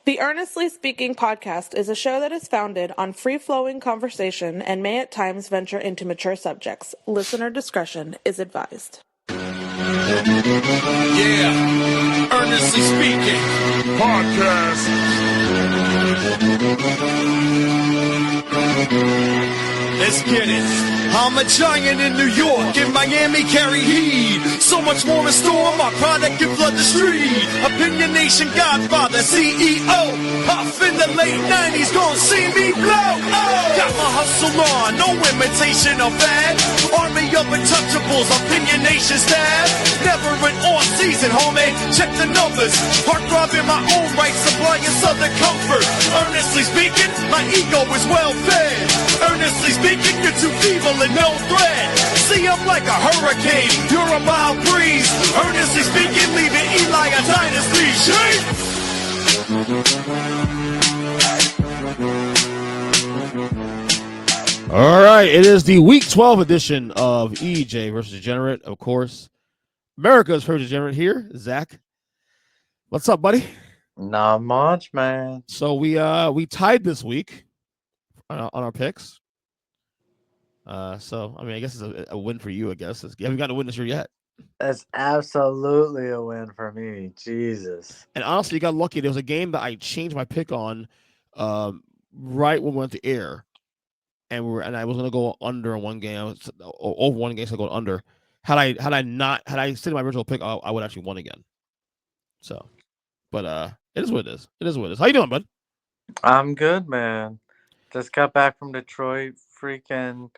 The Earnestly Speaking podcast is a show that is founded on free-flowing conversation and may at times venture into mature subjects. Listener discretion is advised. Yeah, Earnestly Speaking podcast. Let's get it. I'm a giant in New York, in Miami carry heat. So much more in store, my product can flood the street. Opinion Nation Godfather, CEO. Puff in the late 90s, gon' see me blow. Oh. Got my hustle on, no imitation of that. Army of untouchables, Opinion Nation staff. Never an off season, homie, check the numbers. Heart throb in my own right, supplying southern comfort. Earnestly speaking, my ego is well fed. Earnestly speaking, you're too feeble and no threat. See, I'm like a hurricane, you're a mild breeze. Earnestly speaking, leaving Eli a dynasty. Shake! All right, it is the Week 12 edition of EJ versus Degenerate, of course. America's first Degenerate here, Zach. What's up, buddy? Not much, man. So we tied this week on our picks. So I mean, I guess it's a win for you. I guess you haven't got a win this year yet. That's absolutely a win for me. Jesus. And honestly, you got lucky. There was a game that I changed my pick on, right when we went to air, and I was gonna go under in one game. I was over one game, so I go under. Had I stayed in my original pick, I would actually won again. So, but it is what it is. It is what it is. How you doing, bud? I'm good, man. Just got back from Detroit. Freaking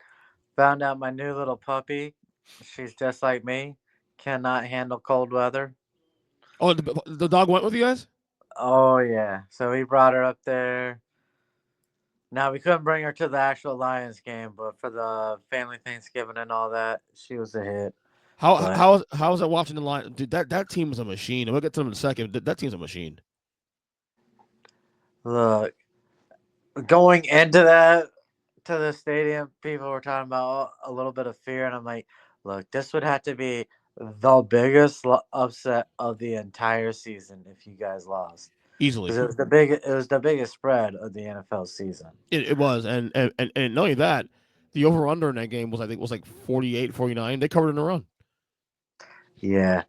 found out my new little puppy. She's just like me. Cannot handle cold weather. Oh, the dog went with you guys? Oh, yeah. So we brought her up there. Now, we couldn't bring her to the actual Lions game, but for the family Thanksgiving and all that, she was a hit. How is it watching the line? Dude, that team is a machine. And we'll get to them in a second. That team's a machine. Look, going into the stadium, people were talking about a little bit of fear, and I'm like, look, this would have to be the biggest upset of the entire season if you guys lost. Easily. It was the biggest spread of the NFL season. It was, and not only that, the over-under in that game was, I think, like 48, 49. They covered in a run. Yeah.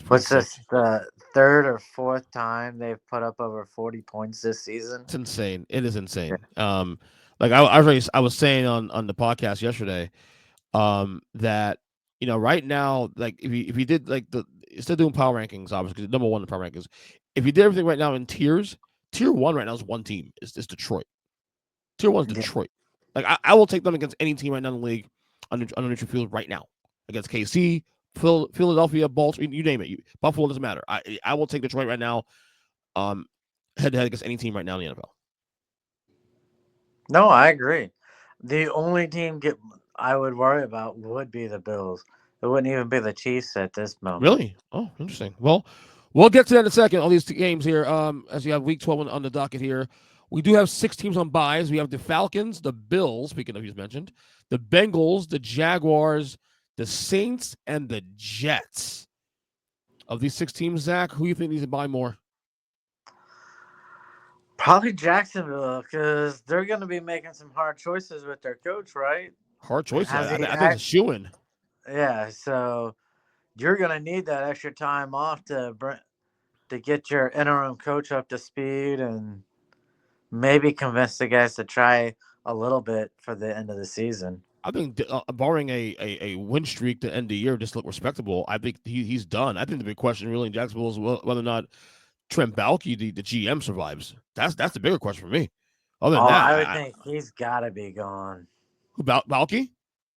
What's this, the third or fourth time they've put up over 40 points this season? It's insane. It is insane. Yeah. Like I was saying on the podcast yesterday, that right now, like if you did like instead of doing power rankings, obviously number one in the power rankings, if you did everything right now in tiers, tier one right now is one team. It's Detroit. Tier one is Detroit. Like I will take them against any team right now in the league on a neutral field right now against KC, Philadelphia, Baltimore, you name it. Buffalo, doesn't matter. I will take Detroit right now, head to head against any team right now in the NFL. No, I agree. The only team I would worry about would be the Bills. It wouldn't even be the Chiefs at this moment. Really? Oh, interesting. Well, we'll get to that in a second. All these games here, as you have Week 12 on the docket here. We do have 6 teams on byes. We have the Falcons, the Bills, speaking of who's mentioned, the Bengals, the Jaguars, the Saints, and the Jets. Of these 6 teams, Zach, who do you think needs to buy more? Probably Jacksonville, because they're going to be making some hard choices with their coach, right? Hard choices? I think it's a shoo-in. Yeah, so you're going to need that extra time off to get your interim coach up to speed and maybe convince the guys to try a little bit for the end of the season. I think barring a win streak to end the year, just look respectable, I think he's done. I think the big question really in Jacksonville is whether or not Trent Baalke, the GM, survives. That's the bigger question for me. Other than that, I would think he's got to be gone. Who, Baalke?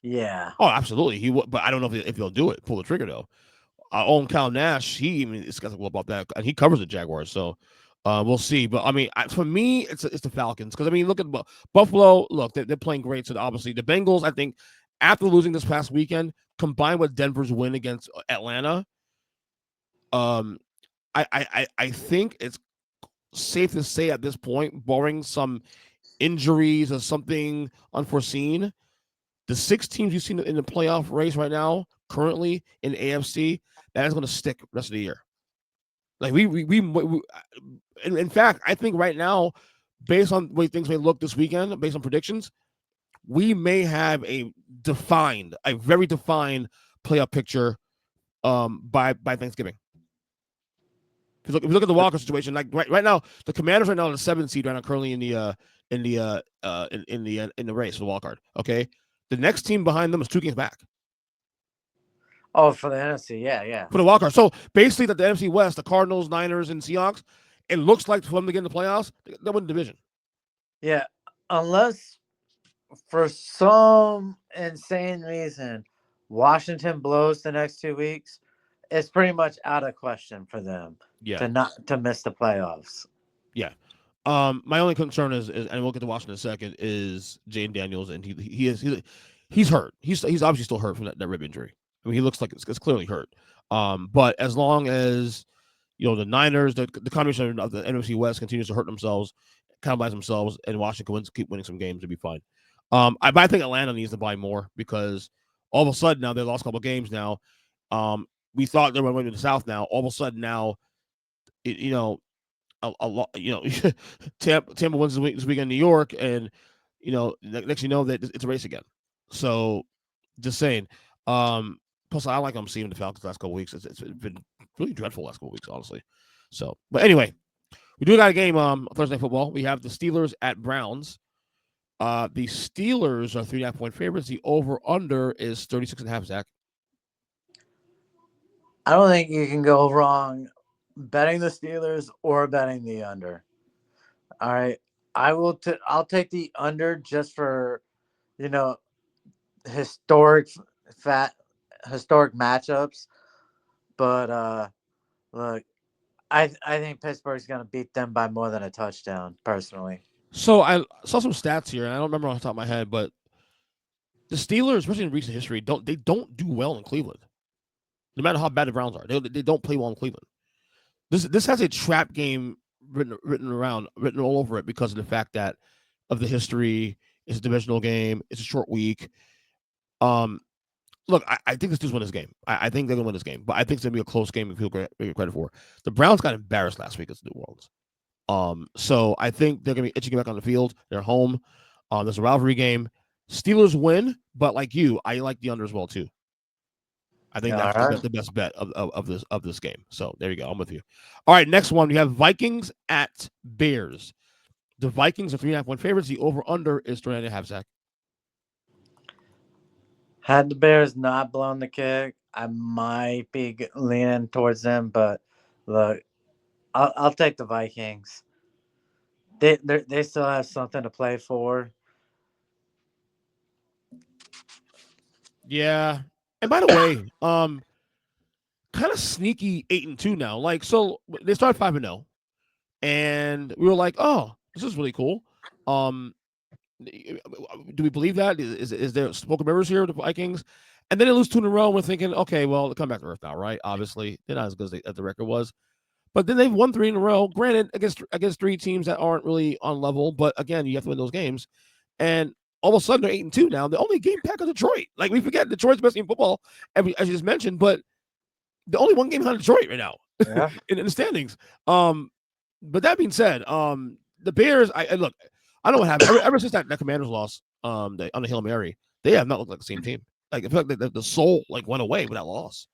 Yeah. Oh, absolutely. He would, but I don't know if he'll do it. Pull the trigger though. Owen Kyle Nash, it's skeptical about that, and he covers the Jaguars, so we'll see. But I mean, for me, it's the Falcons, because I mean, look at Buffalo. Look, they're playing great. So obviously, the Bengals, I think, after losing this past weekend, combined with Denver's win against Atlanta, I think it's safe to say at this point, barring some injuries or something unforeseen, the 6 teams you've seen in the playoff race right now, currently in AFC, that is going to stick the rest of the year. Like in fact, I think right now, based on the way things may look this weekend, based on predictions, we may have a very defined playoff picture by Thanksgiving. If you look at the Walker situation, like right now, the Commanders right now are the 7th seed right now, currently in the race for the wild card. Okay, the next team behind them is 2 games back. Oh, for the NFC, yeah. For the wild card. So basically, that the NFC West, the Cardinals, Niners, and Seahawks, it looks like for them to get in the playoffs, they win the division. Yeah, unless for some insane reason Washington blows the next 2 weeks, it's pretty much out of question for them to miss the playoffs. Yeah. My only concern is and we'll get to Washington in a second, is Jaden Daniels, and he's hurt. He's obviously still hurt from that rib injury. I mean, he looks like it's clearly hurt. But as long as the Niners, the combination of the NFC West continues to hurt themselves, cannibalize themselves, and Washington keep winning some games, it'll be fine. I think Atlanta needs to buy more, because all of a sudden now they lost a couple of games now. We thought they were going to the South now. All of a sudden now, a lot, Tampa wins this weekend in New York, and next that it's a race again. So just saying. Plus, I like seeing the Falcons the last couple weeks. It's been really dreadful the last couple weeks, honestly. So, but anyway, we do got a game Thursday Night Football. We have the Steelers at Browns. The Steelers are 3.5-point favorites. The over/under is 36.5. Zach, I don't think you can go wrong betting the Steelers or betting the under. All right, I'll take the under just for historic matchups, but look, I think Pittsburgh's going to beat them by more than a touchdown, personally. So I saw some stats here, and I don't remember off the top of my head, but the Steelers, especially in recent history, don't do well in Cleveland. No matter how bad the Browns are, they don't play well in Cleveland. This has a trap game written all over it, because of the fact that of the history. It's a divisional game. It's a short week. Look, I think the Steelers win this game. I think they're going to win this game, but I think it's going to be a close game if you'll get credit for. The Browns got embarrassed last week against the New Orleans. So I think they're going to be itching back on the field. They're home. There's a rivalry game. Steelers win, but like you, I like the under as well too. I think that's the best bet of this game. So there you go. I'm with you. All right, next one. We have Vikings at Bears. The Vikings are 3.5-point favorites. The over/under is 3.5. Zach, had the Bears not blown the kick, I might be leaning towards them. But look, I'll take the Vikings. They still have something to play for. Yeah. And by the way, kind of sneaky 8-2 now. Like, so they started 5-0, and we were like, oh, this is really cool. Do we believe that? Is there smoke and mirrors here with the Vikings? And then they lose 2 in a row. We're thinking, okay, well, they come back to earth now, right? Obviously, they're not as good as the record was. But then they've won 3 in a row. Granted, against 3 teams that aren't really on level. But again, you have to win those games. And all of a sudden, they're 8-2 now. The only game back of Detroit. Like, we forget Detroit's best team in football, as you just mentioned. But the only one game behind Detroit right now in the standings. But that being said, the Bears. I look. I don't know what happened. Ever since that Commanders loss on the Hail Mary, they have not looked like the same team. Like, I feel like the soul went away with that loss.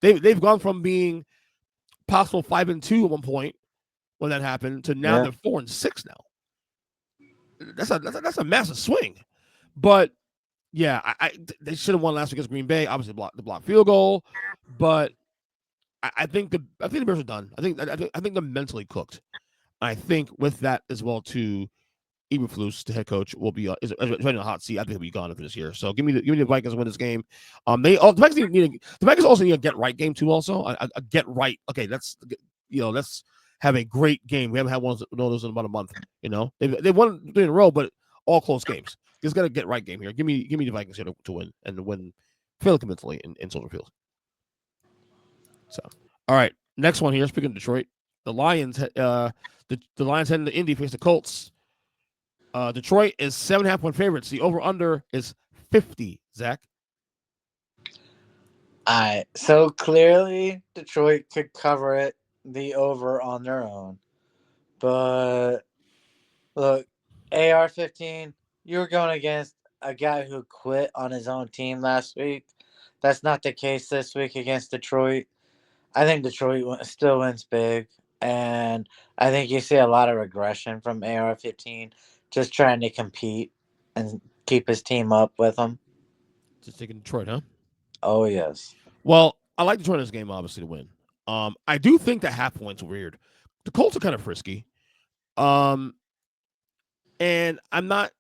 They've gone from being possible 5-2 at one point when that happened to now they're 4-6 now. That's a massive swing. But yeah, they should have won last week against Green Bay. Obviously, the block field goal, but I think the Bears are done. I think they're mentally cooked. I think with that as well too, Eberflus, the head coach, will be is right in a hot seat. I think he'll be gone after this year. So give me the Vikings to win this game. The Vikings also need a get right game too. Also a get right. Okay, let's have a great game. We haven't had one of those in about a month. They won 3 in a row, but all close games. Just got a get right game here. Give me the Vikings here to win and win fairly convincingly in Soldier Field. So all right, next one here. Speaking of Detroit, the Lions. The Lions heading to Indy face the Colts. Detroit is 7.5-point favorites. The over/under is 50. Zach, so clearly Detroit could cover it the over on their own. But look, AR-15, you're going against a guy who quit on his own team last week. That's not the case this week against Detroit. I think Detroit still wins big, and I think you see a lot of regression from AR-15, just trying to compete and keep his team up with him. Just taking Detroit, huh? Oh yes. Well, I like Detroit in this game, obviously, to win. I do think that half points are weird. The Colts are kind of frisky. And I'm not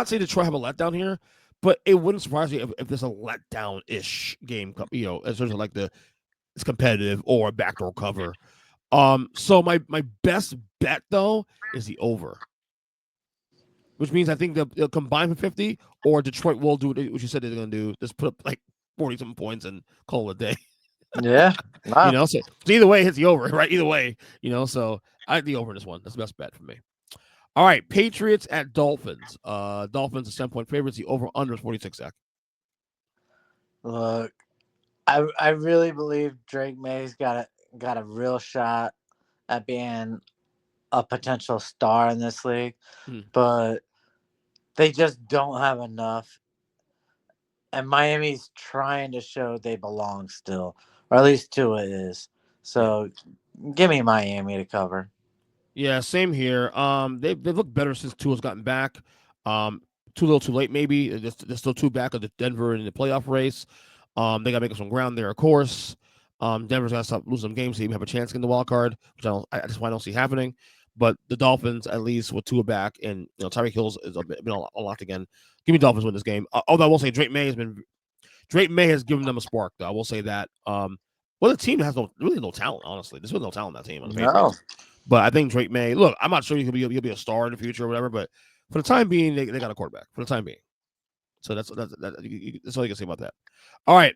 saying Detroit have a letdown here, but it wouldn't surprise me if there's a letdown ish game, as terms of like it's competitive or a backdoor cover. So my best bet though is the over, which means I think they'll combine for 50, or Detroit will do what you said they're going to do, just put up like 40 something points and call it a day. Yeah. Wow. So either way, it hits the over, right? Either way, so I like the over in this one. That's the best bet for me. All right, Patriots at Dolphins. Dolphins are 7-point favorites. The over under is 46. Zach. Look, I really believe Drake May's got a real shot at being a potential star in this league, but they just don't have enough. And Miami's trying to show they belong still, or at least Tua is. So give me Miami to cover. Yeah, same here. They've looked better since Tua's gotten back. Too little, too late, maybe. They're still two back of the Denver in the playoff race. They got to make up some ground there, of course. Denver's got to stop losing some games to even have a chance to get the wild card, which that's why I don't see happening. But the Dolphins, at least with Tua back, and Tyreek Hill's is been unlocked again. Give me Dolphins win this game. Although I will say Drake May has given them a spark, though. I will say that. Well, the team has really no talent, honestly. There's really no talent on that team on the Patriots. But I think Drake May. Look, I'm not sure he'll be a star in the future or whatever. But for the time being, they got a quarterback. For the time being, so that's all you can say about that. All right,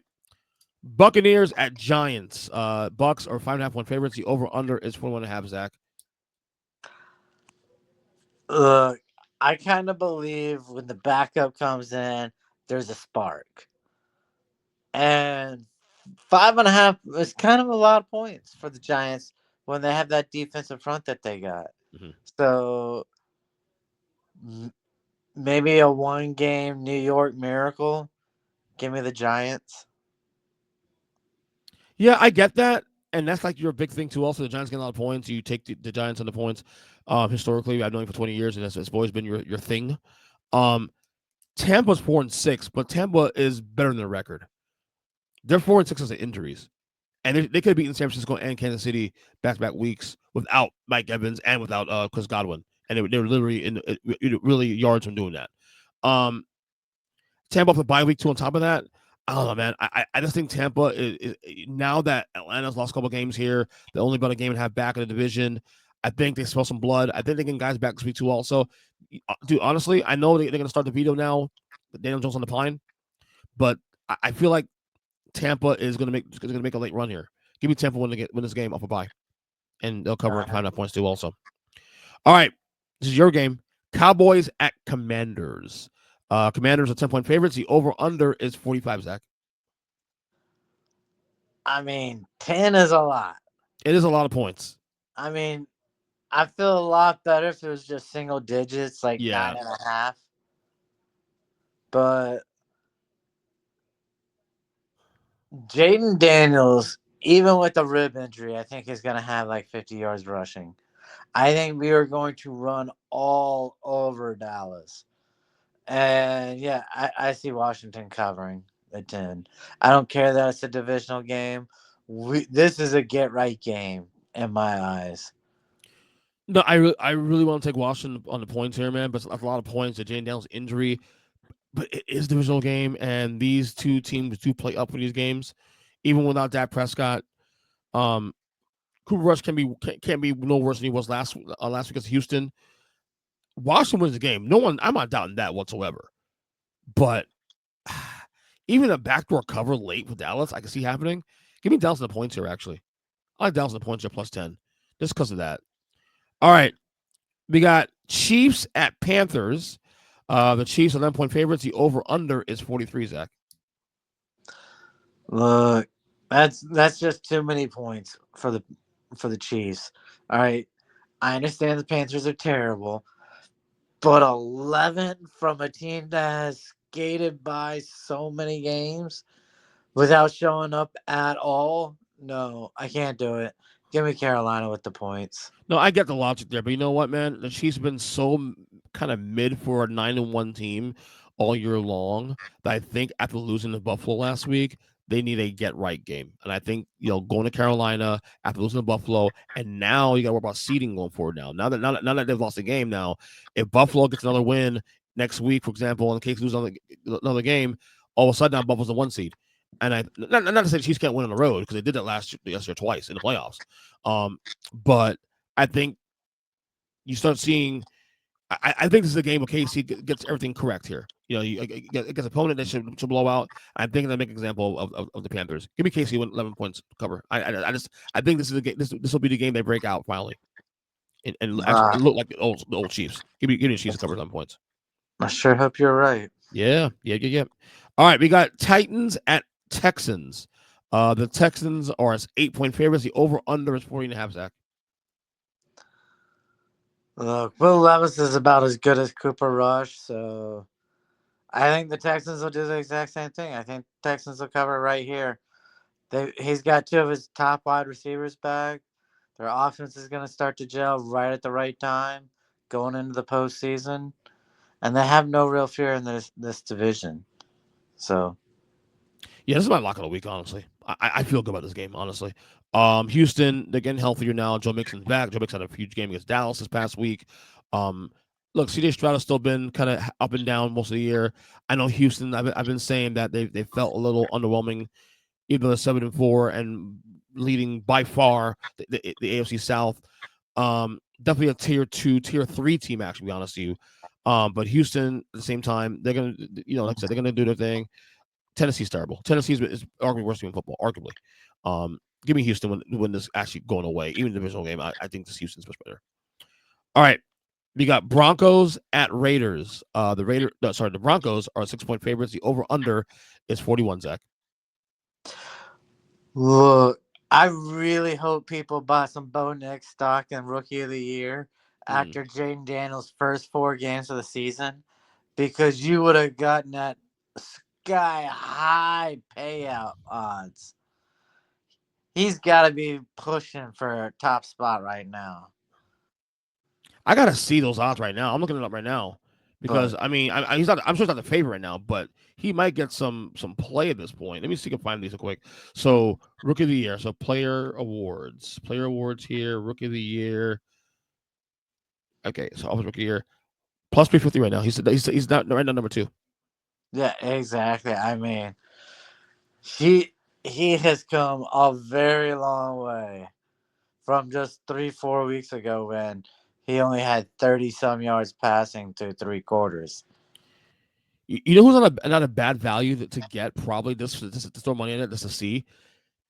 Buccaneers at Giants. Bucks are 5.5-point favorites. The over under is 41.5. Zach. Look, I kind of believe when the backup comes in, there's a spark. And 5.5 is kind of a lot of points for the Giants when they have that defensive front that they got. Mm-hmm. So maybe a 1-game New York miracle. Give me the Giants. Yeah, I get that. And that's like your big thing too. Also, the Giants get a lot of points. You take the Giants on the points. Historically, I've known you for 20 years, and it's always been your thing. Tampa's 4-6, but Tampa is better than their record. They're 4-6 as injuries, and they could have beaten San Francisco and Kansas City back-to-back weeks without Mike Evans and without Chris Godwin, and they were literally really yards from doing that. Tampa off the bye week 2 on top of that. I don't know, man. I just think Tampa is now that Atlanta's lost a couple games here, they're only about a game and a half back in the division. I think they smell some blood. I think they get guys back this week too. Also, dude, honestly, I know they're going to start the veto now. Daniel Jones on the pine, but I feel like Tampa is going to make a late run here. Give me Tampa win this game off a bye, and they'll cover 5.5 points too. Also, all right, this is your game. Cowboys at Commanders. Commanders are 10-point favorites. The over/under is 45. Zach. I mean, 10 is a lot. It is a lot of points. I mean, I feel a lot better if it was just single digits, like 9.5. But Jaden Daniels, even with the rib injury, I think he's going to have like 50 yards rushing. I think we are going to run all over Dallas. And yeah, I see Washington covering the 10. I don't care that it's a divisional game. This is a get-right game in my eyes. No, I really want to take Washington on the points here, man. But it's a lot of points. The Jaden Daniels injury, but it is a divisional game, and these two teams do play up for these games, even without Dak Prescott. Cooper Rush can't be no worse than he was last week against Houston. Washington wins the game. I'm not doubting that whatsoever. But even a backdoor cover late with Dallas, I can see happening. Give me Dallas on the points here, actually. I like Dallas on the points here plus 10, just because of that. All right. We got Chiefs at Panthers. The Chiefs are 11-point favorites. The over/under is 43, Zach. Look, that's just too many points for the for the Chiefs. All right, I understand the Panthers are terrible, but 11 from a team that has skated by so many games without showing up at all. No, I can't do it. Give me Carolina with the points. No, I get the logic there, but you know what, man? The Chiefs have been so kind of mid for a 9-1 team all year long that I think after losing to Buffalo last week, they need a get right game. And I think going to Carolina after losing to Buffalo, and now you got to worry about seeding going forward. Now that they've lost a game, now if Buffalo gets another win next week, for example, in case they lose another game, all of a sudden now Buffalo's the 1 seed. And I not to say the Chiefs can't win on the road because they did that last year twice in the playoffs. But I think you start seeing. I think this is a game where KC gets everything correct here. Against an opponent that should blow out. I think they make an example of the Panthers. Give me KC 11 points cover. I think this is a game. This will be the game they break out finally, and actually look like the old Chiefs. Give me the Chiefs to cover 11 points. I sure hope you're right. Yeah. All right, we got Titans at Texans. The Texans are 8-point favorites. The over under is 40.5. Zach. Look, Will Levis is about as good as Cooper Rush, so I think the Texans will do the exact same thing. I think Texans will cover right here. He's got 2 of his top wide receivers back. Their offense is going to start to gel right at the right time going into the postseason, and they have no real fear in this division. So, yeah, this is my lock of the week. Honestly, I feel good about this game. Honestly, Houston, they're getting healthier now. Joe Mixon's back. Joe Mixon had a huge game against Dallas this past week. Look, CJ Stroud has still been kind of up and down most of the year. I know Houston. I've been saying that they felt a little underwhelming, even though they're 7-4 and leading by far the AFC South. Definitely a tier 2, tier 3 team. Actually, to be honest with you. But Houston at the same time, they're gonna, like I said, they're gonna do their thing. Tennessee's terrible. Tennessee is arguably worse than football, arguably. Give me Houston when this actually going away. Even the divisional game, I think this Houston's much better. All right. We got Broncos at Raiders. The Broncos are 6-point favorites. The over-under is 41, Zach. look, I really hope people buy some Bo Nix stock in Rookie of the Year after Jaden Daniels' first 4 games of the season, because you would have gotten that sky-high payout odds. He's got to be pushing for a top spot right now. I gotta see those odds right now. I'm looking it up right now because he's not. I'm sure he's not the favorite right now, but he might get some play at this point. Let me see if I can find these real quick. So Rookie of the Year. So player awards here. Rookie of the Year. Okay, so Rookie of the Year plus 350 right now. He's not right now number 2. Yeah, exactly. I mean, he has come a very long way from just 3-4 weeks ago when he only had 30-some yards passing through 3 quarters. You know who's not a bad value to get probably this to throw money in it, just to see,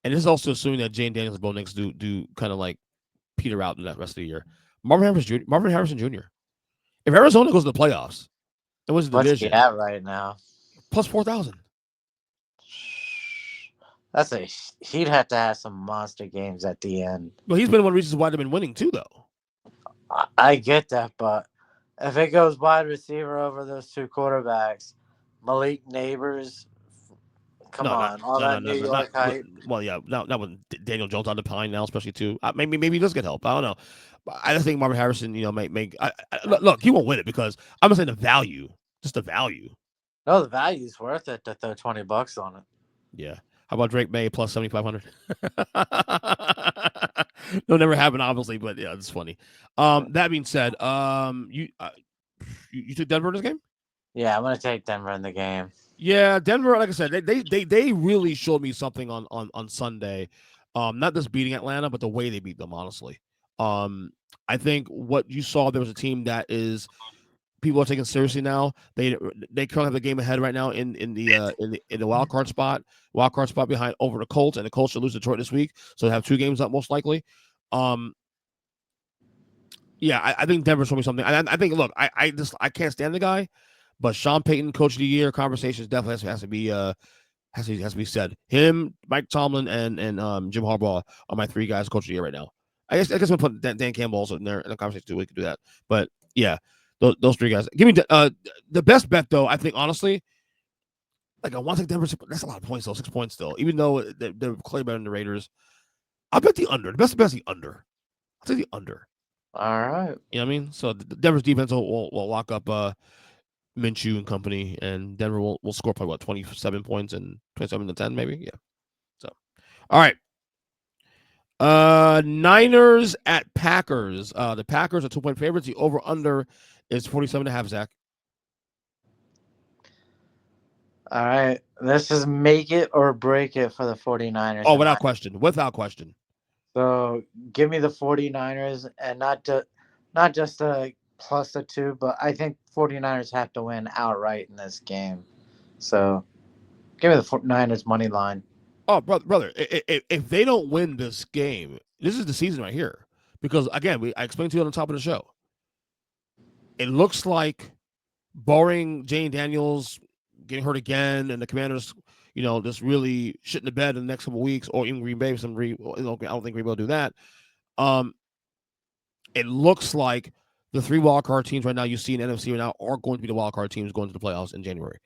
and this is also assuming that Jane Daniels and Bo Nix do kind of like peter out in that rest of the year. Marvin Harrison Jr. If Arizona goes to the playoffs, it was the division. What's he at right now? Plus 4,000. He'd have to have some monster games at the end. Well, he's been one of the reasons why they've been winning too, though. I get that, but if it goes wide receiver over those 2 quarterbacks, Malik Neighbors, New York hype. Well, yeah, not with Daniel Jones on the pine now, especially too. Maybe he does get help. I don't know. But I just think Marvin Harrison, may make. Look, he won't win it because I'm saying the value, just the value. No, the value's worth it to throw $20 on it. Yeah. How about Drake May plus 7,500? It'll never happen, obviously, but yeah, it's funny. That being said, you took Denver in this game? Yeah, I'm gonna take Denver in the game. Yeah, Denver, like I said, they really showed me something on Sunday. Not just beating Atlanta, but the way they beat them, honestly. I think what you saw, there was a team that is people are taking seriously now. They currently have the game ahead right now in the wild card spot behind over the Colts, and the Colts should lose to Detroit this week, so they have 2 games up most likely. Yeah, I think Denver showed me something. I think, look, I can't stand the guy, but Sean Payton, Coach of the Year conversations definitely has to be said. Him, Mike Tomlin, and Jim Harbaugh are my 3 guys, Coach of the Year right now. I guess we'll put Dan Campbell also in there in the conversation too. We could do that. But yeah, those three guys. Give me the best bet though. I think honestly, like I want to take Denver. That's a lot of points though. 6 points still. Even though they're clearly better than the Raiders, I'll bet the under. The best bet is the under. I'll take the under. All right. You know what I mean? So the Denver's defense will lock up Minshew and company, and Denver will score probably 27 points and 27-10 maybe. Yeah. So all right. Niners at Packers. The Packers are 2-point favorites. The over under is 47.5. Zach. All right. This is make it or break it for the 49ers. Oh, without question. Without question. So give me the 49ers, and not just a plus a 2, but I think 49ers have to win outright in this game. So give me the Niners money line. Oh, brother, if they don't win this game, this is the season right here. Because again, I explained to you on the top of the show. It looks like, barring Jane Daniels getting hurt again, and the Commanders, just really shitting the bed in the next couple of weeks, or even Green Bay, I don't think Green Bay will do that. It looks like the 3 wildcard teams right now you see in NFC right now are going to be the wildcard teams going to the playoffs in January.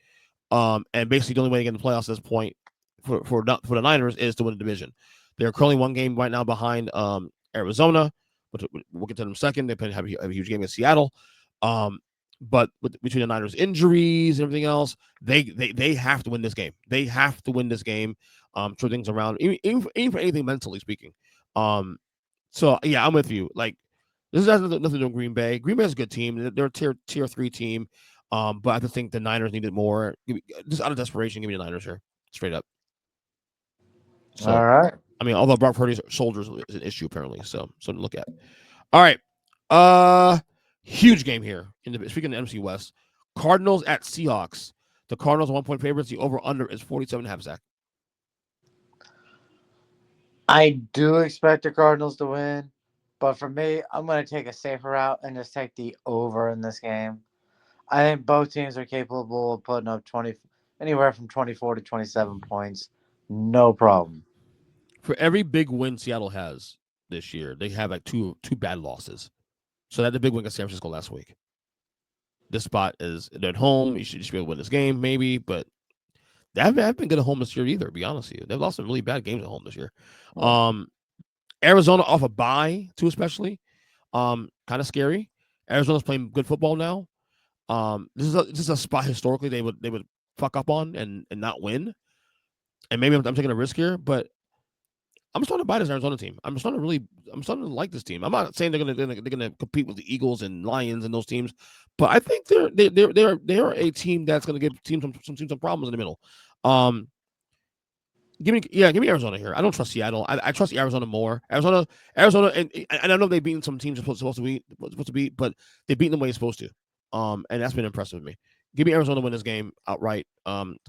And basically the only way to get in the playoffs at this point for the Niners is to win the division. They're currently 1 game right now behind Arizona, but we'll get to them in a second. They have a huge game against Seattle. But between the Niners' injuries and everything else, they have to win this game. They have to win this game. Turn things around, even for anything mentally speaking. So yeah, I'm with you. Like, this has nothing to do with Green Bay. Green Bay is a good team. They're a tier 3 team. But I just think the Niners needed more. Just out of desperation, give me the Niners here, straight up. So, all right. I mean, although Brock Purdy's shoulders is an issue apparently, so to look at. All right, huge game here. Speaking of NFC West, Cardinals at Seahawks. The Cardinals are 1-point favorites. The over under is 47.5. Zach. I do expect the Cardinals to win, but for me, I'm going to take a safer route and just take the over in this game. I think both teams are capable of putting up anywhere from 24 to 27 points. No problem. For every big win Seattle has this year, they have like two bad losses. So that's the big win against San Francisco last week. This spot is they're at home. You should be able to win this game, maybe, but they haven't been good at home this year either, to be honest with you. They've lost some really bad games at home this year. Arizona off a bye, too, especially. Kind of scary. Arizona's playing good football now. This is a spot historically they would fuck up on and not win. And maybe I'm taking a risk here, but I'm starting to buy this Arizona team. I'm starting to like this team. I'm not saying they're gonna compete with the Eagles and Lions and those teams, but I think they're a team that's gonna give teams some problems in the middle. Give me Arizona here. I don't trust Seattle. I trust Arizona more. Arizona, and I know they've beaten some teams supposed to beat, but they've beaten them the way it's supposed to. And that's been impressive with me. Give me Arizona to win this game outright.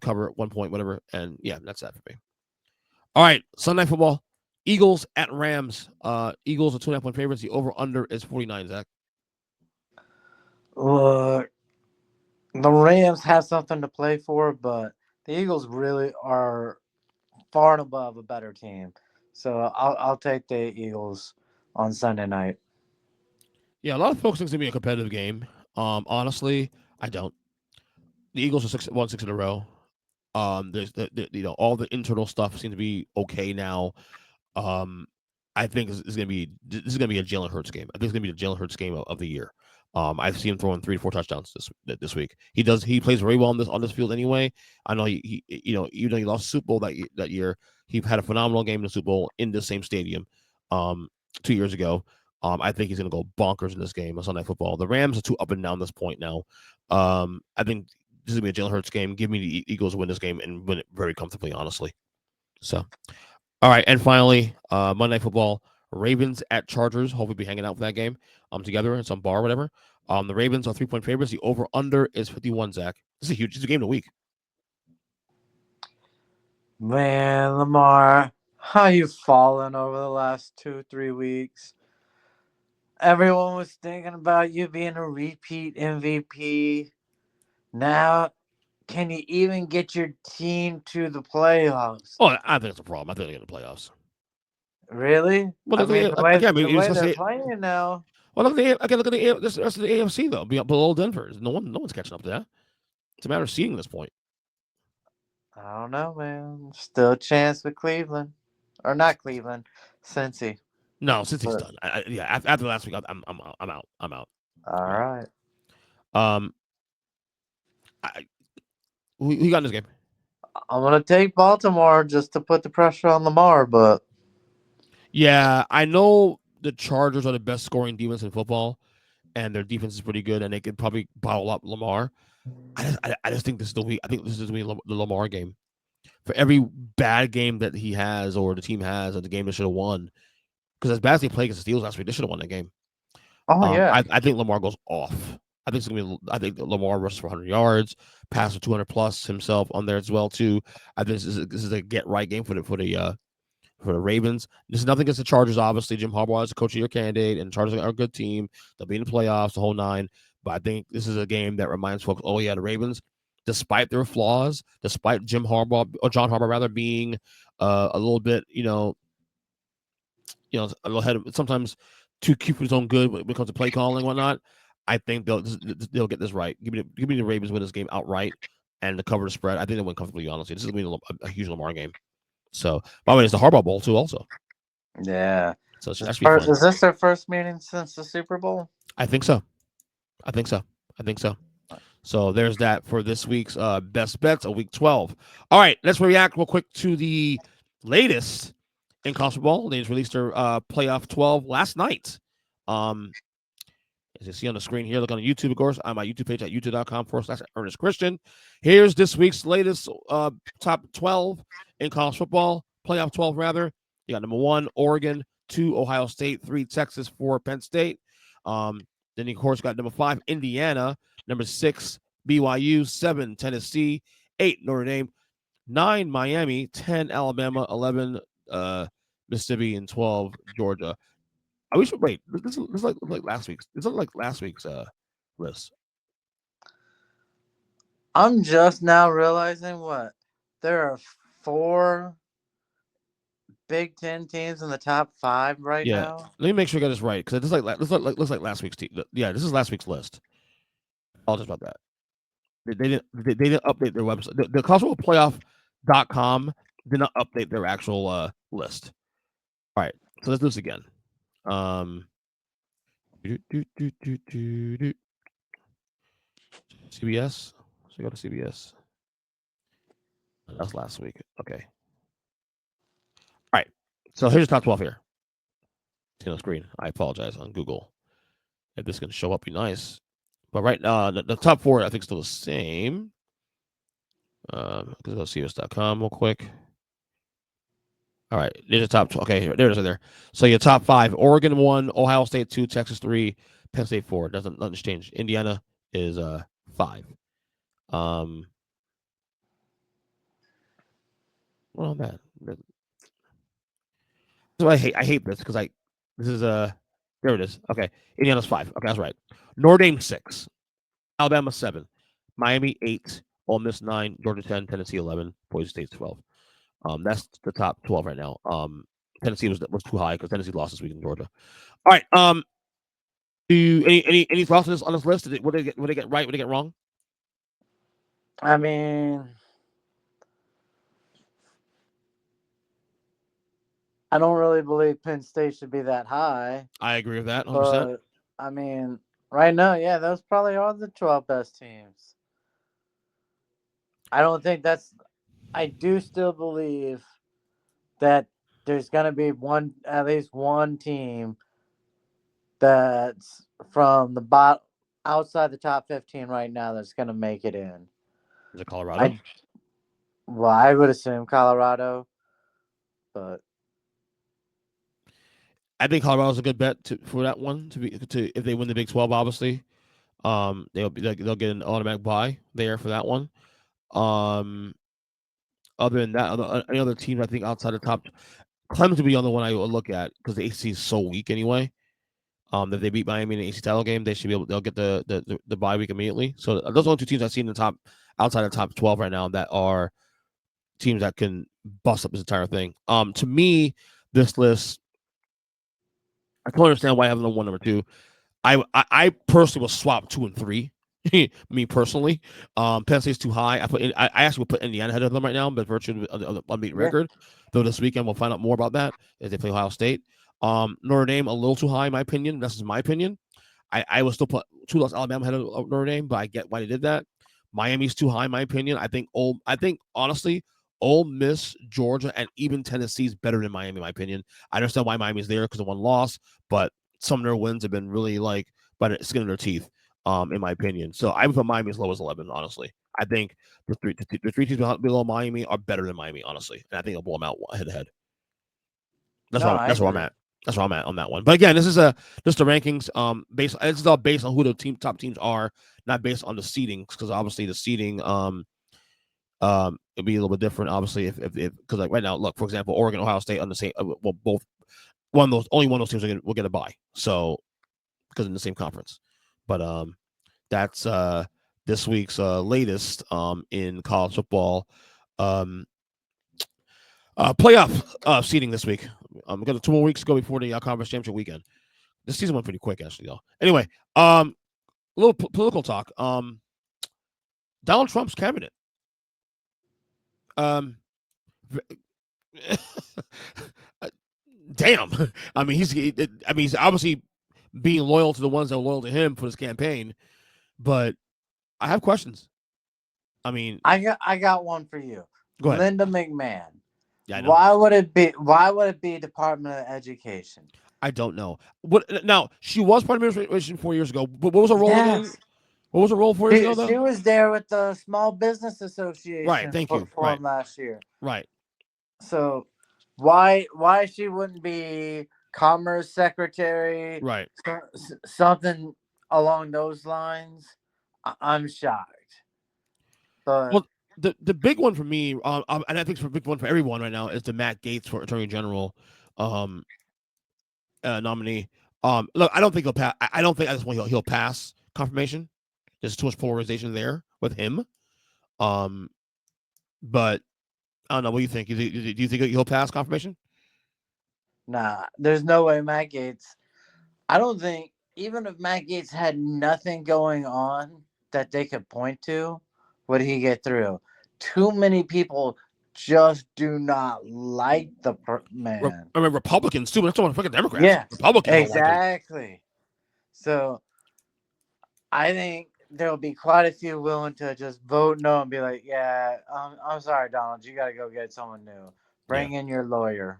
Cover 1 point, whatever, and yeah, that's that for me. All right, Sunday Night Football. Eagles at Rams. Eagles are 2.5-point favorites. The over/under is 49. Zach. Look, the Rams have something to play for, but the Eagles really are far and above a better team. So I'll take the Eagles on Sunday night. Yeah, a lot of folks think it's gonna be a competitive game. Honestly, I don't. The Eagles are 6 in a row. There's all the internal stuff seems to be okay now. I think this is gonna be a Jalen Hurts game. I think it's gonna be the Jalen Hurts game of the year. I've seen him throwing 3 to 4 touchdowns this week. He plays very well on this field anyway. I know he even though he lost the Super Bowl that year, he had a phenomenal game in the Super Bowl in the same stadium 2 years ago. I think he's gonna go bonkers in this game on Sunday Night Football. The Rams are too up and down at this point now. I think this is gonna be a Jalen Hurts game. Give me the Eagles to win this game and win it very comfortably, honestly. So, all right, and finally, Monday Night Football. Ravens at Chargers. Hopefully, be hanging out for that game together in some bar or whatever. The Ravens are 3-point favorites. The over/under is 51. Zach, this is huge. It's a game of the week. Man, Lamar, how you fallen over the last 2-3 weeks? Everyone was thinking about you being a repeat MVP. Now, can you even get your team to the playoffs? Oh, I think it's a problem. I think they get the playoffs. Really? Well, I mean, again, the way let's they're say, playing now. well, look at look at the rest of the AFC though, below Denver. No one's catching up to that. It's a matter of seeing at this point. I don't know, man. Still a chance with Cleveland, or not Cleveland, Cincy. No, since he's But done. Yeah, after last week, I'm out. I'm out. all right, Um, I, who got in this game? I'm gonna take Baltimore just to put the pressure on Lamar, but Yeah, I know the Chargers are the best scoring defense in football, and their defense is pretty good, and they could probably bottle up Lamar. I just think this is the week. I think this is the Lamar game. For every bad game that he has or the team has, or the game they should have won, because as bad as they played against the Steelers last week, they should have won that game. yeah, I think Lamar goes off. I think it's gonna be. I think Lamar rushes for 100 yards, passes for 200 plus himself on there as well too. I think this is a get right game for the Ravens. This is nothing against the Chargers. Obviously, Jim Harbaugh is a coach of your candidate, and the Chargers are a good team. They'll be in the playoffs, the whole nine. But I think this is a game that reminds folks, oh yeah, the Ravens, despite their flaws, despite Jim Harbaugh or John Harbaugh rather being a little bit, a little ahead of sometimes too cute for his own good when it comes to play calling and whatnot. I think they'll get this right. Give me the Ravens win this game outright and to cover the spread. I think they win comfortably. Honestly, this is going to be a huge Lamar game. So, by the way, it's the Harbaugh Bowl too, also. yeah. So that should be fun. Is this their first meeting since the Super Bowl? I think so. So there's that for this week's best bets of week 12. All right, let's react real quick to the latest in college football. They just released their playoff 12 last night. As you see on the screen here, look on YouTube, of course, on my YouTube page at youtube.com/Earnest Christian. Here's this week's latest top 12 in college football, playoff 12 rather. You got number 1, Oregon, 2, Ohio State, 3, Texas, 4, Penn State. Then you, of course, got number 5, Indiana, number 6, BYU, 7, Tennessee, 8, Notre Dame, 9, Miami, 10, Alabama, 11, Mississippi, and 12, Georgia. I wish. Wait, this is like last week's. This is like last week's list. I'm just now realizing there are 4 Big Ten teams in the top 5 right now. Let me make sure I got this right because this looks like last week's team. Yeah, this is last week's list. Apologize about that. They didn't update their website. The collegefootballplayoff.com did not update their actual list. All right, so let's do this again. CBS. So go to CBS. That's last week. Okay. All right. So here's the top 12 here. See on the screen. I apologize on Google. If this can show up, be nice. But right now, the top 4 I think still the same. Go to CBS.com real quick. All right, there's the top 12. Okay, there it is right there. So your top 5: Oregon 1, Ohio State 2, Texas 3, Penn State 4. Nothing's changed. Indiana is 5. Well, man, so I hate this because this is there it is. Okay, Indiana's 5. Okay, that's right. Notre Dame 6, Alabama 7, Miami 8, Ole Miss 9, Georgia 10, Tennessee 11, Boise State 12. That's the top 12 right now. Tennessee was too high because Tennessee lost this week in Georgia. All right. Do any thoughts on this list? What did they get right? What did they get wrong? I mean, I don't really believe Penn State should be that high. I agree with that 100%. But, I mean, right now, yeah, those probably are the 12 best teams. I don't think I do still believe that there's going to be at least one team that's from the bottom, outside the top 15 right now that's going to make it in. Is it Colorado? I would assume Colorado, but I think Colorado's a good bet for that one if they win the Big 12. Obviously, they'll get an automatic bye there for that one. Other than that, any other teams I think outside the top, Clemson would be on the one I would look at because the ACC is so weak anyway. If they beat Miami in the ACC title game, they'll get the bye week immediately. So those are the 2 teams I've seen in the top outside the top 12 right now that are teams that can bust up this entire thing. To me, this list. I can understand why I have number 1, number 2. I personally will swap 2 and 3. Me personally, Penn State's too high. I actually would put Indiana ahead of them right now, but virtually of the unbeaten record. Though this weekend we'll find out more about that as they play Ohio State. Notre Dame a little too high in my opinion. That's just my opinion. I will still put 2 loss Alabama ahead of Notre Dame, but I get why they did that. Miami's too high in my opinion. I think honestly, Ole Miss, Georgia, and even Tennessee's better than Miami in my opinion. I understand why Miami's there because of one loss, but some of their wins have been really like by the skin of their teeth, in my opinion. So I would put Miami as low as 11. Honestly, I think the three teams below Miami are better than Miami. Honestly, and I think they'll blow them out head to head. That's where I'm at. That's where I'm at on that one. But again, this is just the rankings. This is all based on who the top teams are, not based on the seedings, because obviously the seeding it'll be a little bit different. Obviously, if because like right now, look, for example, Oregon, Ohio State on the same, both only one of those teams will get a bye. So because in the same conference, but that's this week's latest in college football playoff seeding this week. We got 2 more weeks to go before the conference championship weekend. This season went pretty quick, actually, though. Anyway, a little political talk. Donald Trump's cabinet. Damn. I mean, he's obviously being loyal to the ones that are loyal to him for his campaign, but I have questions. I mean, I got one for you. Go ahead. Linda McMahon. Yeah, I know. Why would it be Department of Education? I don't know. Now she was part of administration 4 years ago. But what was her role again? What was her role 4 years ago, though? She was there with the Small Business Association. Right. Thank you. For last year. Right. So why she wouldn't be Commerce Secretary? Right. Something along those lines. I'm shocked. But well, the big one for me, and I think it's a big one for everyone right now, is the Matt Gaetz for Attorney General nominee. Look, I don't think he'll pass. I don't think at this point he'll pass confirmation. There's too much polarization there with him. But I don't know. What do you think? Do you think he'll pass confirmation? Nah, there's no way Matt Gaetz. I don't think, even if Matt Gaetz had nothing going on that they could point to, would he get through? Too many people just do not like the man. I mean, Republicans too, but that's not fucking Democrats. Yeah, Republicans exactly. Don't like him. So I think there'll be quite a few willing to just vote no and be like, yeah, I'm sorry, Donald, you got to go get someone new. Bring in your lawyer.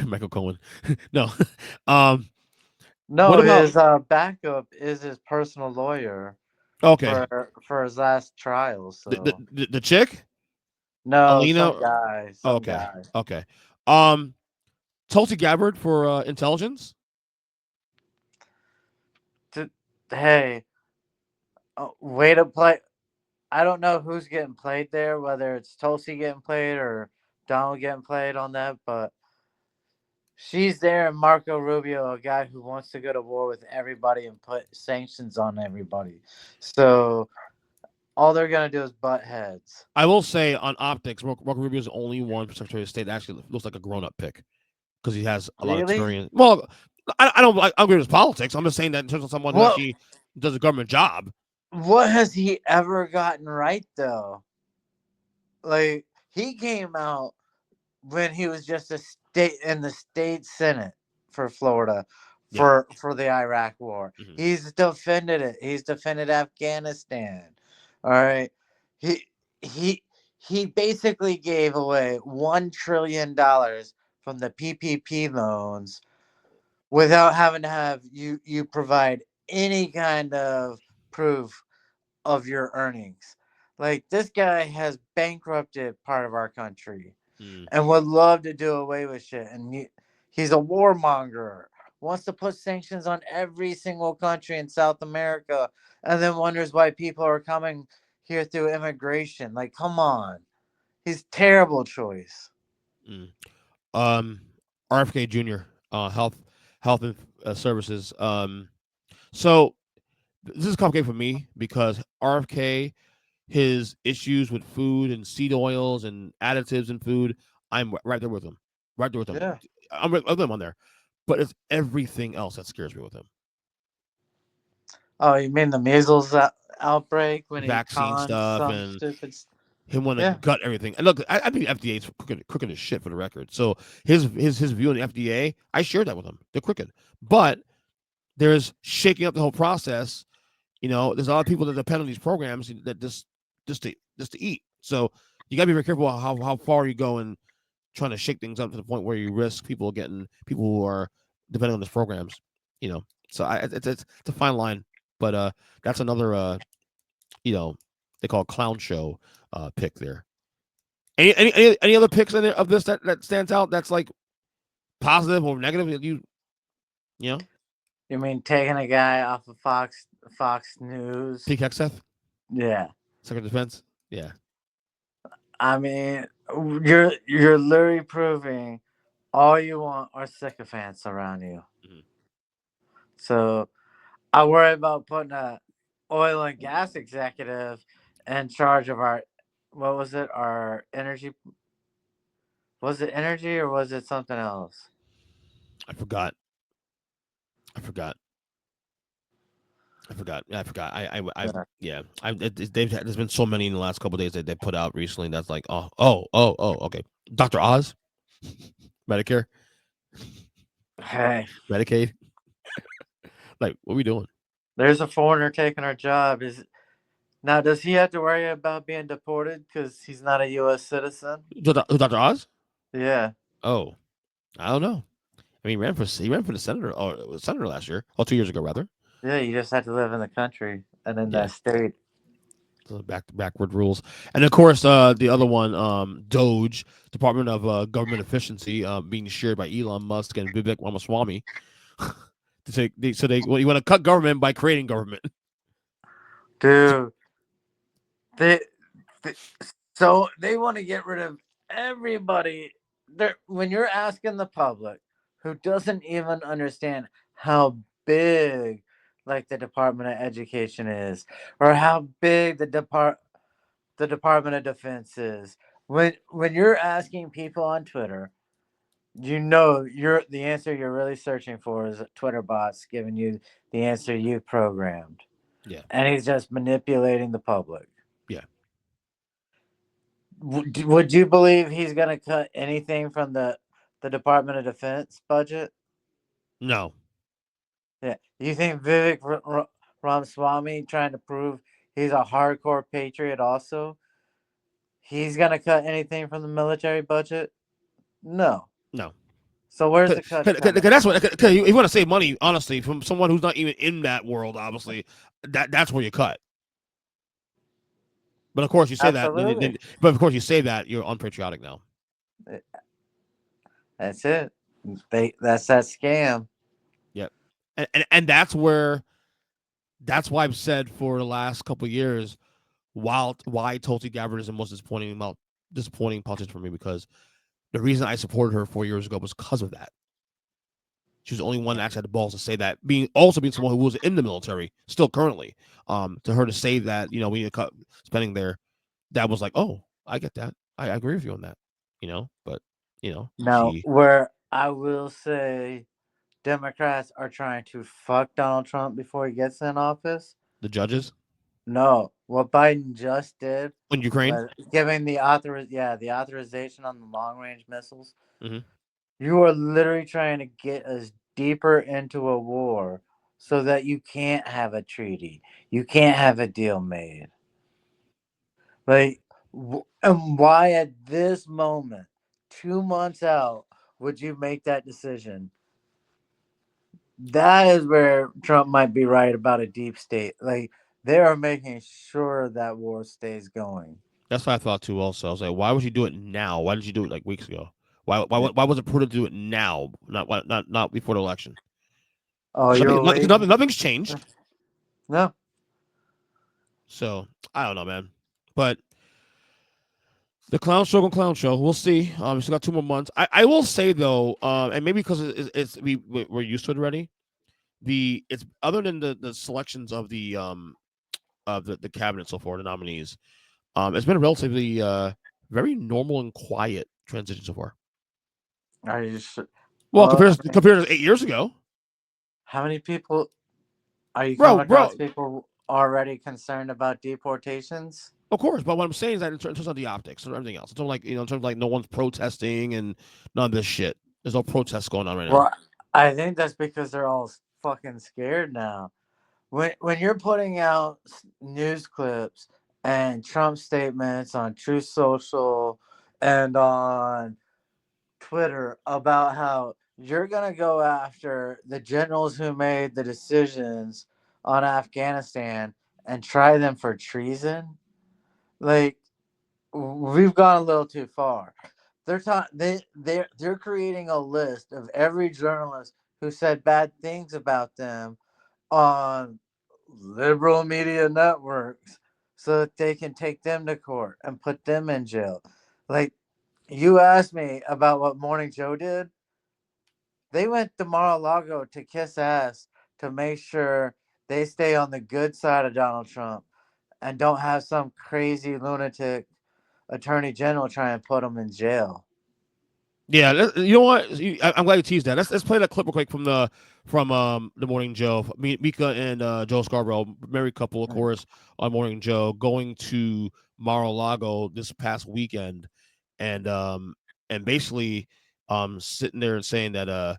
Michael Cohen. No. No, his backup is his personal lawyer. Okay. For his last trial. So the chick? No, Alina? Some guy. Okay. Tulsi Gabbard for intelligence. Hey, way to play. I don't know who's getting played there, whether it's Tulsi getting played or Donald getting played on that, but she's there, and Marco Rubio, a guy who wants to go to war with everybody and put sanctions on everybody. So all they're going to do is butt heads. I will say on optics, Marco Rubio is the only one Secretary of State that actually looks like a grown-up pick because he has a lot of experience. Well, I don't agree with his politics. I'm just saying that in terms of someone who actually does a government job. What has he ever gotten right, though? Like, he came out when he was just a state in the state Senate for Florida for the Iraq War. Mm-hmm. He's defended it. He's defended Afghanistan. All right. He basically gave away $1 trillion from the PPP loans without having to have you provide any kind of proof of your earnings. Like, this guy has bankrupted part of our country and would love to do away with shit. And he's a warmonger, wants to put sanctions on every single country in South America, and then wonders why people are coming here through immigration. Like, come on. He's a terrible choice. RFK Jr., health and services. So this is complicated for me because RFK, his issues with food and seed oils and additives in food, I'm right there with him. Right there with him. Yeah. I'm with them on there. But it's everything else that scares me with him. Oh, you mean the measles outbreak when he Vaccine conned stuff some and stupid? him want to Yeah. gut everything. And look, I think FDA's crooked as shit for the record. So his view on the FDA, I shared that with him. They're crooked. But there's shaking up the whole process. You know, there's a lot of people that depend on these programs that just to eat. So you gotta be very careful how far you go in trying to shake things up to the point where you risk people who are depending on these programs. You know, so it's a fine line. But that's another they call it clown show pick there. Any other picks of this that stands out that's like positive or negative that you know? You mean taking a guy off of Fox News? Pete Hegseth, Yeah. Secretary of Defense. Yeah. I mean, you're literally proving all you want are sycophants around you. Mhm. So I worry about putting a oil and gas executive in charge of our, what was it? Our energy. Was it energy or was it something else? I forgot. Yeah, I forgot. Yeah. There's been so many in the last couple of days that they put out recently. That's like, okay. Dr. Oz, Medicare, Hey, Medicaid. Like, what are we doing? there's a foreigner taking our job. Now, does he have to worry about being deported because he's not a U.S. citizen? Dr. Oz? Yeah. Oh, I don't know. I mean, he ran for the senator last year. 2 years ago, rather. Yeah, you just have to live in the country and in Yeah. that state. So backward rules, and of course, the other one, Doge, Department of Government Efficiency, being shared by Elon Musk and Vivek Ramaswamy. You want to cut government by creating government. Dude, they, so they want to get rid of everybody. When you're asking the public who doesn't even understand how big like the Department of Education is, or how big the Department of Defense is, when you're asking people on Twitter, the answer you're really searching for is Twitter bots giving you the answer you programmed. Yeah. And he's just manipulating the public. Yeah. Would you believe he's going to cut anything from the Department of Defense budget? No. Yeah. You think Vivek Ramaswamy trying to prove he's a hardcore patriot also? He's going to cut anything from the military budget? No. No. So where's the cuts coming? That's what. Cause you want to save money, honestly, from someone who's not even in that world. Obviously, that's where you cut. But of course, you say Absolutely. but of course, you say that you're unpatriotic now. That's it. That's that scam. Yep. And that's why I've said for the last couple of years, why Tulsi Gabbardism was disappointing politician for me, because the reason I supported her 4 years ago was because of that. She was the only one that actually had the balls to say that, being someone who was in the military, still currently, to her to say that, we need to cut spending there. That was like, oh, I get that. I agree with you on that, but, Now, where I will say Democrats are trying to fuck Donald Trump before he gets in office. The judges? No, what Biden just did in Ukraine, giving the authorization on the long range missiles. Mm-hmm. You are literally trying to get us deeper into a war so that you can't have a treaty, you can't have a deal made. Like, and why at this moment, 2 months out, would you make that decision? That is where Trump might be right about a deep state. Like, they are making sure that war stays going. That's what I thought too. Also, I was like, why would you do it now? Why did you do it like weeks ago? Why was it prudent to do it now, not before the election? Oh, Nothing's changed. No. So I don't know, man. But the clown show. We'll see. We still got 2 more months. I will say though, and maybe because we're used to it already. It's other than the selections of the cabinet so far, the nominees. It's been a relatively very normal and quiet transition so far. Are you sure? Well, compared to 8 years ago. How many people are you Bro, coming across? People already concerned about deportations? Of course, but what I'm saying is that in terms of the optics and everything else, it's like in terms of like no one's protesting and none of this shit. There's no protests going on right now. Well, I think that's because they're all fucking scared now. When you're putting out news clips and Trump statements on Truth Social and on Twitter about how you're gonna go after the generals who made the decisions on Afghanistan and try them for treason, like we've gone a little too far. They're creating a list of every journalist who said bad things about them on liberal media networks so that they can take them to court and put them in jail. Like, you asked me about what Morning Joe did. They went to Mar-a-Lago to kiss ass to make sure they stay on the good side of Donald Trump and don't have some crazy lunatic attorney general try and put them in jail. Yeah, you know what? I'm glad you teased that. Let's play that clip real quick from the Morning Joe. Mika and Joe Scarborough, married couple, of course, on Morning Joe, going to Mar-a-Lago this past weekend, and basically sitting there and saying that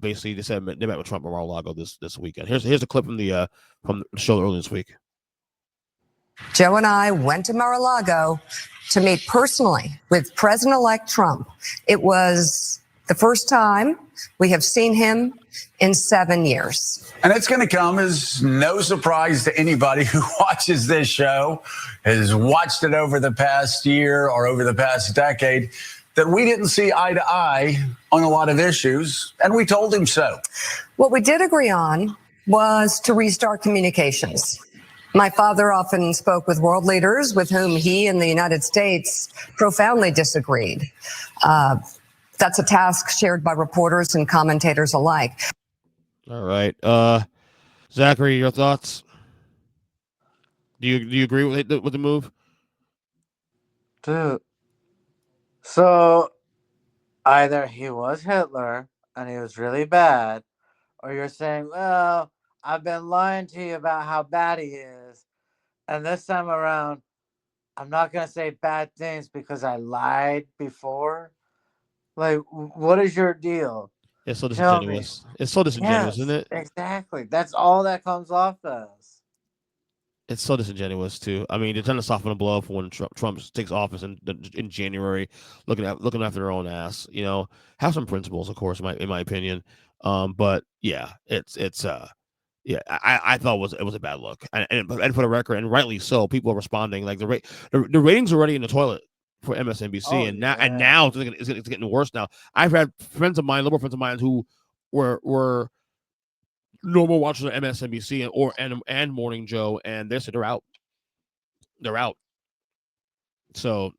basically they said they met with Trump at Mar-a-Lago this weekend. Here's a clip from the show earlier this week. Joe and I went to Mar-a-Lago to meet personally with President-elect Trump. It was the first time we have seen him in 7 years. And it's going to come as no surprise to anybody who watches this show, has watched it over the past year or over the past decade, that we didn't see eye to eye on a lot of issues, and we told him so. What we did agree on was to restart communications. My father often spoke with world leaders with whom he and the United States profoundly disagreed. That's a task shared by reporters and commentators alike. All right. Zachary, your thoughts? Do you agree with the move? Dude. So either he was Hitler and he was really bad, or you're saying, well, I've been lying to you about how bad he is, and this time around, I'm not going to say bad things because I lied before. Like, what is your deal? It's so disingenuous. It's so disingenuous, Yes, isn't it? Exactly. That's all that comes off as. It's so disingenuous too. I mean, they're trying to soften the blow for when Trump takes office in January, looking after their own ass. Have some principles, of course, in my opinion. But yeah, it's yeah, I thought it was a bad look, and for the record, and rightly so, people are responding. Like the ratings are already in the toilet for MSNBC, and now it's getting worse. Now I've had friends of mine, liberal friends of mine, who were normal watchers of MSNBC and Morning Joe, and they said they're out. They're out. So,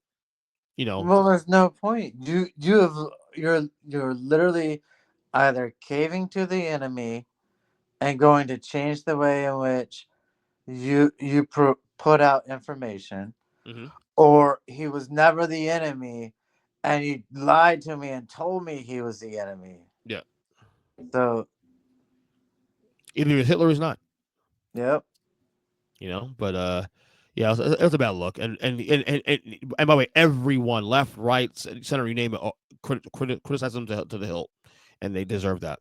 Well, there's no point. You're literally either caving to the enemy and going to change the way in which you put out information, or he was never the enemy, and you lied to me and told me he was the enemy. Yeah. So either he's Hitler or he's not. Yep. But yeah, it was a bad look, and by the way, everyone, left, right, center, you name it, criticize them to the hilt, and they deserve that.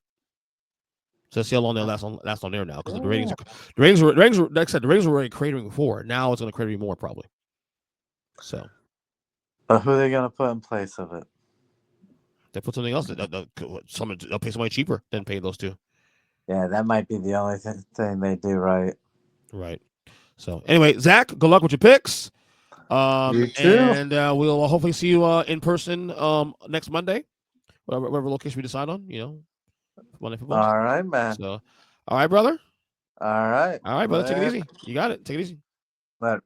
So see how long they last on there now, because the ratings were, like I said, the ratings were already cratering before. Now it's going to crater more probably. So, but who are they going to put in place of it? They put something else. They'll pay somebody cheaper than pay those two. Yeah, that might be the only thing they do right. Right. So anyway, Zach, good luck with your picks. You too. And we'll hopefully see you in person next Monday, whatever location we decide on. Monday football. All right, man. So, all right, brother. All right. All right, brother. Take it easy. You got it. Take it easy. Later.